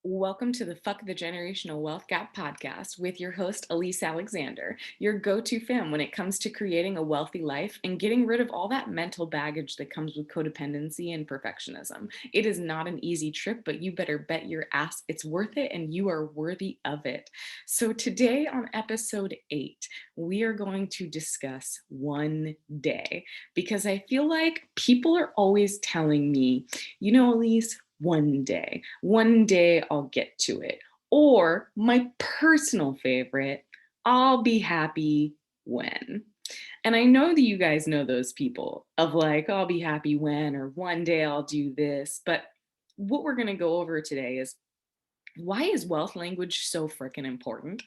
Welcome to the Fuck the Generational Wealth Gap podcast with your host, Elyse Alexander, your go-to fam when it comes to creating a wealthy life and getting rid of all that mental baggage that comes with codependency and perfectionism. It is not an easy trip, but you better bet your ass it's worth it and you are worthy of it. So today on episode 8, we are going to discuss one day because I feel like people are always telling me, Elyse, one day I'll get to it. Or my personal favorite, I'll be happy when. And I know that you guys know those people of like, I'll be happy when, or one day I'll do this. But what we're going to go over today is why is wealth language so freaking important?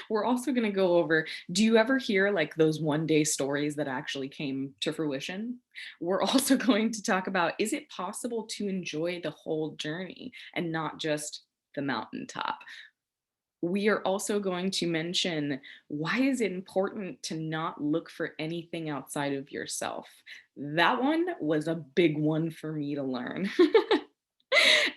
We're also going to go over, do you ever hear like those one day stories that actually came to fruition? We're also going to talk about, is it possible to enjoy the whole journey and not just the mountaintop? We are also going to mention, why is it important to not look for anything outside of yourself? That one was a big one for me to learn.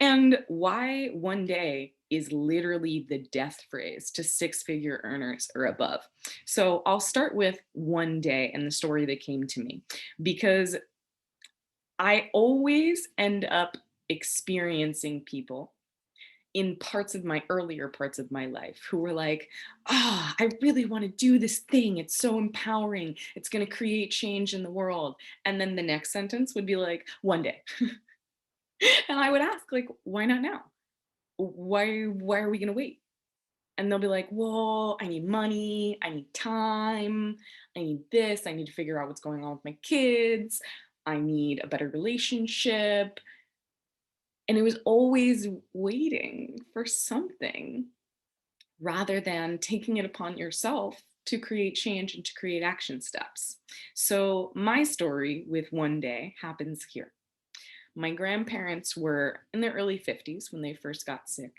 And why one day is literally the death phrase to six-figure earners or above. So I'll start with one day and the story that came to me, because I always end up experiencing people in earlier parts of my life who were like, I really want to do this thing. It's so empowering. It's going to create change in the world. And then the next sentence would be like, one day. And I would ask, like, why not now? Why are we going to wait? And they'll be like, well, I need money, I need time, I need this, I need to figure out what's going on with my kids, I need a better relationship. And it was always waiting for something rather than taking it upon yourself to create change and to create action steps. So my story with one day happens here. My grandparents were in their early 50s when they first got sick.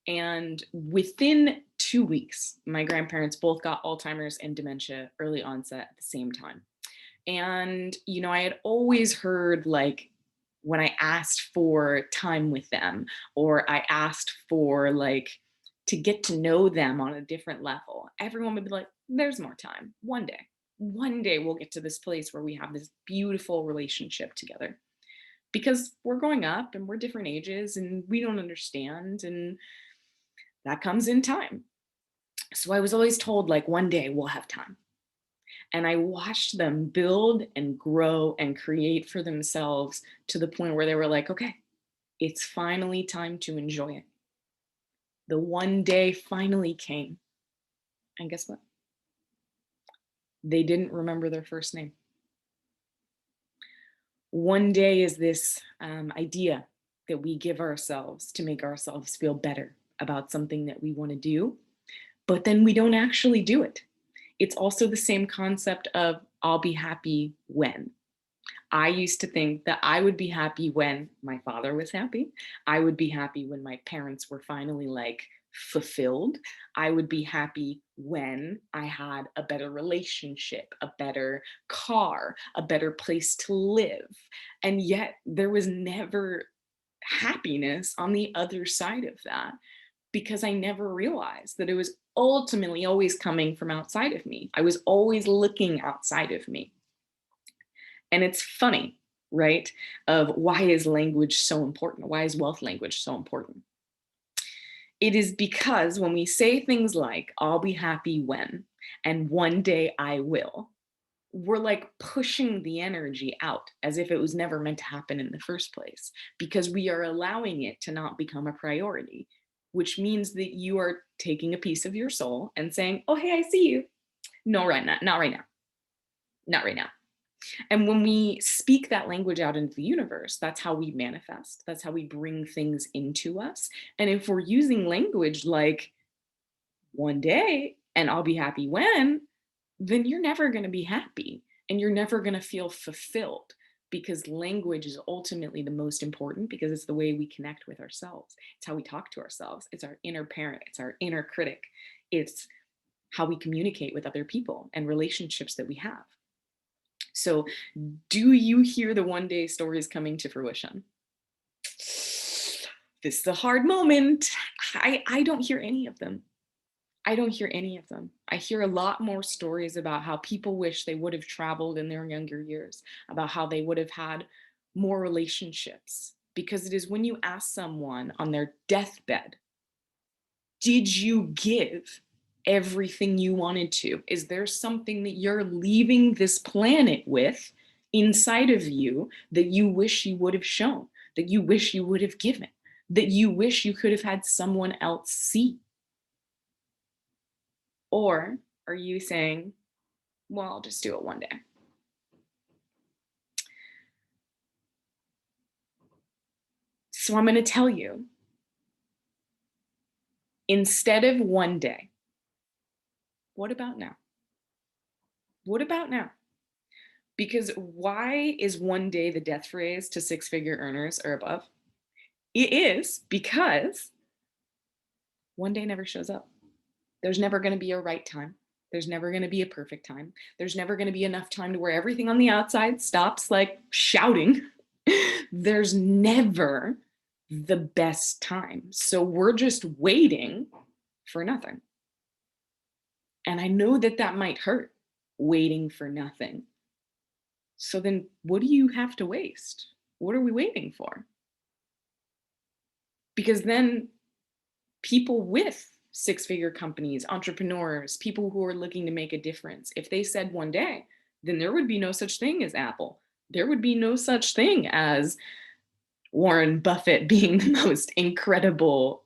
And within 2 weeks, my grandparents both got Alzheimer's and dementia early onset at the same time. And, I had always heard like when I asked for time with them, or I asked for like to get to know them on a different level, everyone would be like, there's more time. One day we'll get to this place where we have this beautiful relationship together, because we're growing up and we're different ages and we don't understand. And that comes in time. So I was always told, like, one day we'll have time. And I watched them build and grow and create for themselves to the point where they were like, okay, it's finally time to enjoy it. The one day finally came. And guess what? They didn't remember their first name. One day is this idea that we give ourselves to make ourselves feel better about something that we want to do, but then we don't actually do it. It's also the same concept of I'll be happy when. I used to think that I would be happy when my father was happy. I would be happy when my parents were finally like fulfilled. I would be happy when I had a better relationship, a better car, a better place to live. And yet there was never happiness on the other side of that, because I never realized that it was ultimately always coming from outside of me. I was always looking outside of me. And it's funny, right? Of why is language so important? Why is wealth language so important? It is because when we say things like, I'll be happy when, and one day I will, we're like pushing the energy out as if it was never meant to happen in the first place, because we are allowing it to not become a priority, which means that you are taking a piece of your soul and saying, oh, hey, I see you. No, right now, not right now, not right now. And when we speak that language out into the universe, that's how we manifest. That's how we bring things into us. And if we're using language like one day and I'll be happy when, then you're never going to be happy and you're never going to feel fulfilled, because language is ultimately the most important, because it's the way we connect with ourselves. It's how we talk to ourselves. It's our inner parent. It's our inner critic. It's how we communicate with other people and relationships that we have. So, do you hear the one day stories coming to fruition? This is a hard moment. I don't hear any of them. I don't hear any of them. I hear a lot more stories about how people wish they would have traveled in their younger years, about how they would have had more relationships. Because it is when you ask someone on their deathbed, did you give everything you wanted to? Is there something that you're leaving this planet with inside of you that you wish you would have shown, that you wish you would have given, that you wish you could have had someone else see? Or are you saying, well, I'll just do it one day? So I'm going to tell you, instead of one day, what about now? What about now? Because why is one day the death phrase to six-figure earners or above? It is because one day never shows up. There's never going to be a right time. There's never going to be a perfect time. There's never going to be enough time to where everything on the outside stops like shouting. There's never the best time. So we're just waiting for nothing. And I know that that might hurt, waiting for nothing. So then what do you have to waste? What are we waiting for? Because then people with six-figure companies, entrepreneurs, people who are looking to make a difference, if they said one day, then there would be no such thing as Apple. There would be no such thing as Warren Buffett being the most incredible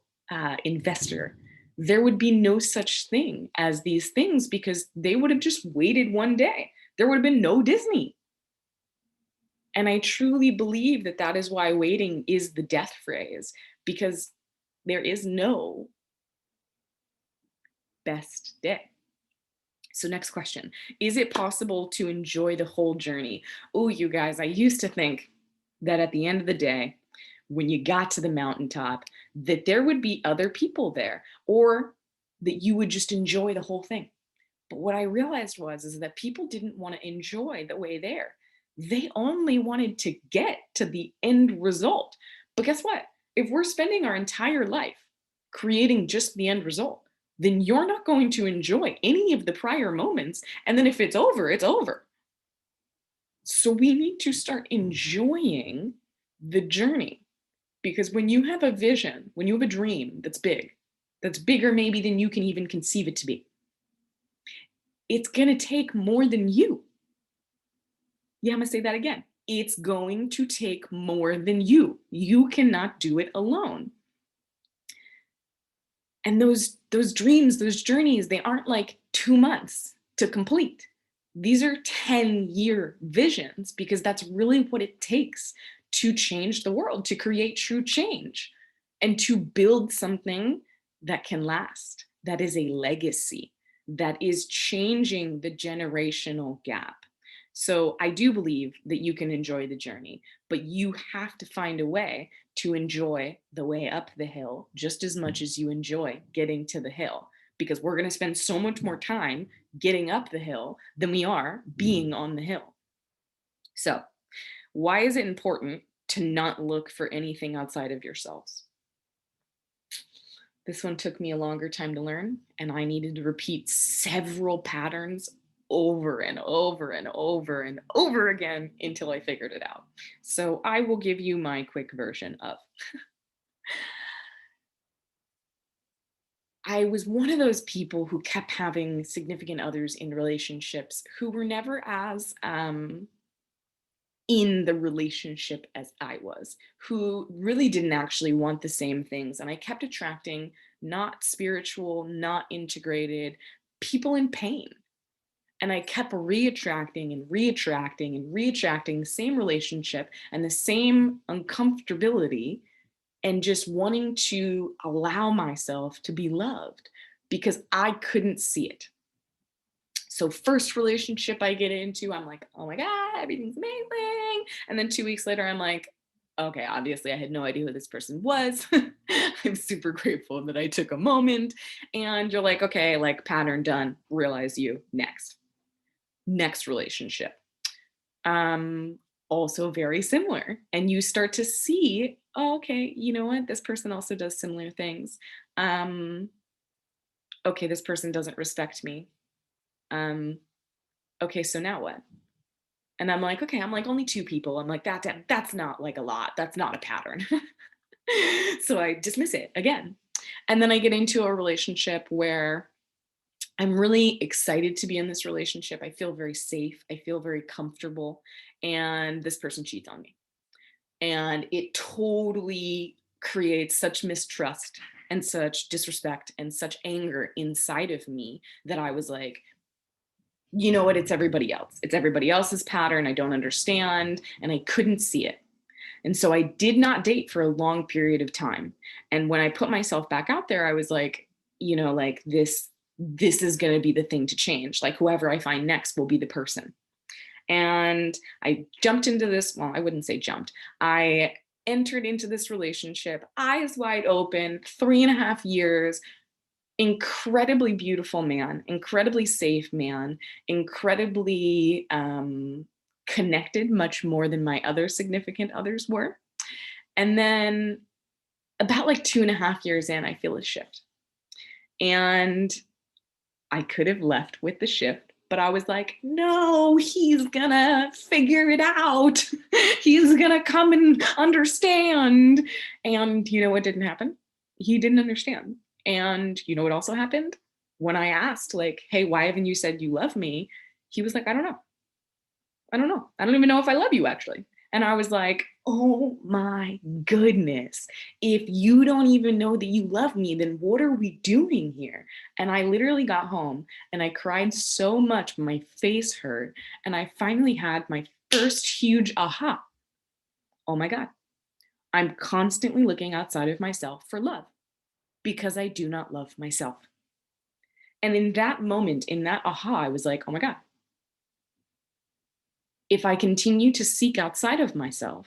investor. There would be no such thing as these things because they would have just waited one day. There would have been no Disney. And I truly believe that that is why waiting is the death phrase, because there is no best day. So next question, is it possible to enjoy the whole journey? Oh, you guys, I used to think that at the end of the day, when you got to the mountaintop, that there would be other people there or that you would just enjoy the whole thing. But what I realized is that people didn't want to enjoy the way there. They only wanted to get to the end result. But guess what? If we're spending our entire life creating just the end result, then you're not going to enjoy any of the prior moments. And then if it's over, it's over. So we need to start enjoying the journey. Because when you have a vision, when you have a dream that's big, that's bigger maybe than you can even conceive it to be, it's going to take more than you. Yeah, I'm going to say that again. It's going to take more than you. You cannot do it alone. And those dreams, those journeys, they aren't like 2 months to complete. These are 10-year visions because that's really what it takes to change the world, to create true change, and to build something that can last, that is a legacy, that is changing the generational gap. So I do believe that you can enjoy the journey, but you have to find a way to enjoy the way up the hill just as much as you enjoy getting to the hill, because we're going to spend so much more time getting up the hill than we are being on the hill. So why is it important to not look for anything outside of yourselves? This one took me a longer time to learn, and I needed to repeat several patterns over and over and over and over again until I figured it out. So I will give you my quick version of. I was one of those people who kept having significant others in relationships who were never as in the relationship as I was, who really didn't actually want the same things. And I kept attracting not spiritual, not integrated people in pain. And I kept reattracting and reattracting and reattracting the same relationship and the same uncomfortability, and just wanting to allow myself to be loved because I couldn't see it. So first relationship I get into, I'm like, oh my God, everything's amazing. And then 2 weeks later, I'm like, okay, obviously I had no idea who this person was. I'm super grateful that I took a moment. And you're like, okay, like pattern done, realize you, next relationship. Also very similar. And you start to see Oh, okay, you know what? This person also does similar things. Um, okay, this person doesn't respect me. Um, okay, so now what? And I'm like, okay, I'm like only two people. I'm like, that's not like a lot. That's not a pattern. So I dismiss it again. And then I get into a relationship where I'm really excited to be in this relationship. I feel very safe. I feel very comfortable. And this person cheats on me. And it totally creates such mistrust and such disrespect and such anger inside of me that I was like, you know what? It's everybody else. It's everybody else's pattern. I don't understand. And I couldn't see it. And so I did not date for a long period of time. And when I put myself back out there, I was like, like this is going to be the thing to change. Like whoever I find next will be the person. And I jumped into this, well, I wouldn't say jumped. I entered into this relationship, eyes wide open, 3.5 years, incredibly beautiful man, incredibly safe man, incredibly connected, much more than my other significant others were. And then about like 2.5 years in, I feel a shift. And I could have left with the shift, but I was like, no, he's gonna figure it out. He's gonna come and understand. And you know what didn't happen? He didn't understand. And you know what also happened? When I asked, like, hey, why haven't you said you love me? He was like, I don't know. I don't know. I don't even know if I love you actually. And I was like, oh my goodness. If you don't even know that you love me, then what are we doing here? And I literally got home and I cried so much, my face hurt. And I finally had my first huge aha. Oh my God. I'm constantly looking outside of myself for love because I do not love myself. And in that moment, in that aha, I was like, oh my God, if I continue to seek outside of myself,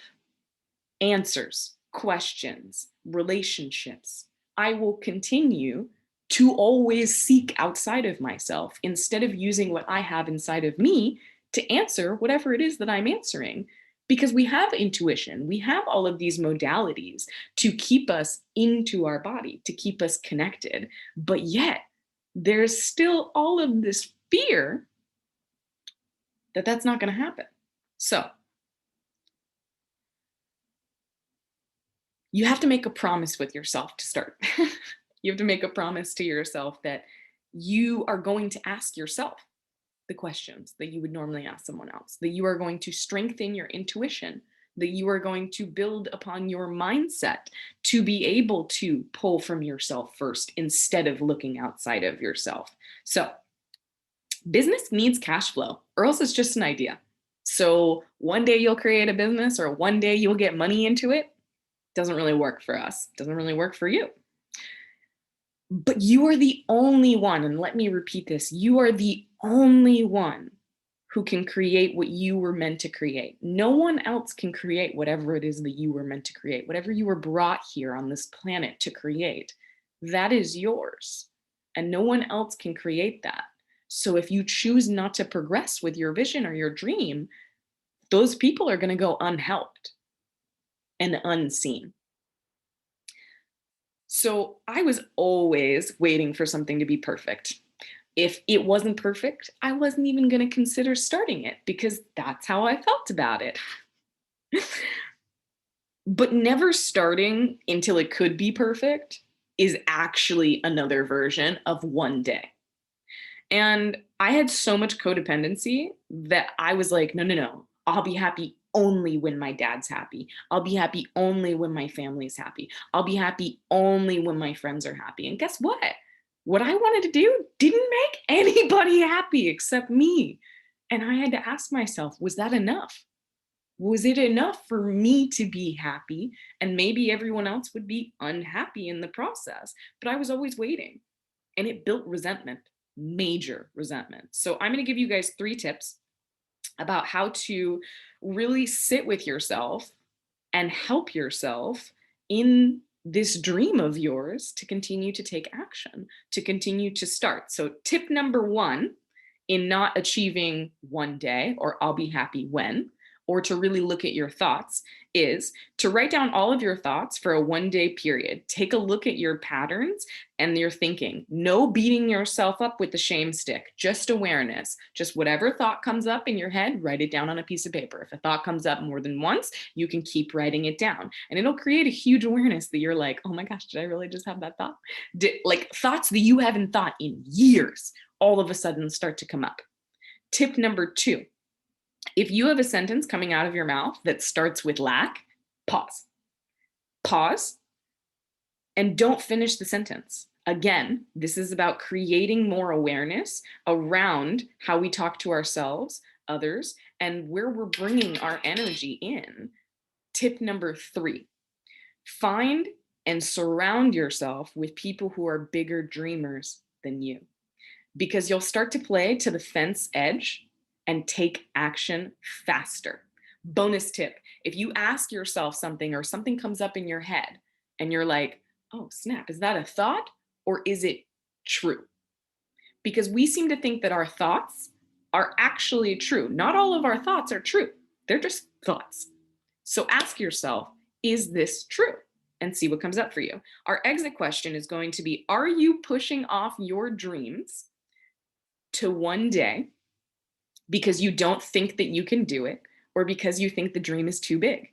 answers, questions, relationships, I will continue to always seek outside of myself instead of using what I have inside of me to answer whatever it is that I'm answering. Because we have intuition, we have all of these modalities to keep us into our body, to keep us connected. But yet, there's still all of this fear that that's not going to happen. So, you have to make a promise with yourself to start. You have to make a promise to yourself that you are going to ask yourself the questions that you would normally ask someone else, that you are going to strengthen your intuition, that you are going to build upon your mindset to be able to pull from yourself first instead of looking outside of yourself. So, business needs cash flow, or else it's just an idea. So, one day you'll create a business, or one day you'll get money into it. Doesn't really work for us, doesn't really work for you. But you are the only one, and let me repeat this, you are the only one who can create what you were meant to create. No one else can create whatever it is that you were meant to create, whatever you were brought here on this planet to create. That is yours, and no one else can create that. So if you choose not to progress with your vision or your dream, those people are going to go unhelped and unseen. So I was always waiting for something to be perfect. If it wasn't perfect, I wasn't even going to consider starting it because that's how I felt about it. But never starting until it could be perfect is actually another version of one day. And I had so much codependency that I was like, no, no, no. I'll be happy only when my dad's happy. I'll be happy only when my family's happy. I'll be happy only when my friends are happy. And guess what? What I wanted to do didn't make anybody happy except me. And I had to ask myself, was that enough? Was it enough for me to be happy? And maybe everyone else would be unhappy in the process. But I was always waiting. And it built resentment, major resentment. So I'm going to give you guys 3 tips about how to really sit with yourself and help yourself in this dream of yours to continue to take action, to continue to start. So, tip number 1 in not achieving one day or I'll be happy when, or to really look at your thoughts is to write down all of your thoughts for a 1 day period. Take a look at your patterns and your thinking. No beating yourself up with the shame stick, just awareness. Just whatever thought comes up in your head, write it down on a piece of paper. If a thought comes up more than once, you can keep writing it down. And it'll create a huge awareness that you're like, oh my gosh, did I really just have that thought? Like thoughts that you haven't thought in years all of a sudden start to come up. Tip number 2. If you have a sentence coming out of your mouth that starts with lack, pause. Pause and don't finish the sentence. Again, this is about creating more awareness around how we talk to ourselves, others, and where we're bringing our energy in. Tip number 3, find and surround yourself with people who are bigger dreamers than you, because you'll start to play to the fence edge and take action faster. Bonus tip, if you ask yourself something or something comes up in your head and you're like, oh snap, is that a thought or is it true? Because we seem to think that our thoughts are actually true. Not all of our thoughts are true, they're just thoughts. So ask yourself, is this true? And see what comes up for you. Our exit question is going to be, are you pushing off your dreams to one day because you don't think that you can do it, or because you think the dream is too big?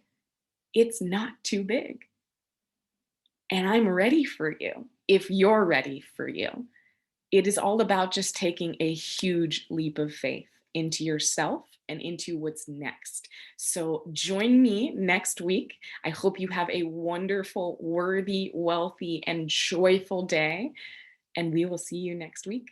It's not too big. And I'm ready for you if you're ready for you. It is all about just taking a huge leap of faith into yourself and into what's next. So join me next week. I hope you have a wonderful, worthy, wealthy, and joyful day. And we will see you next week.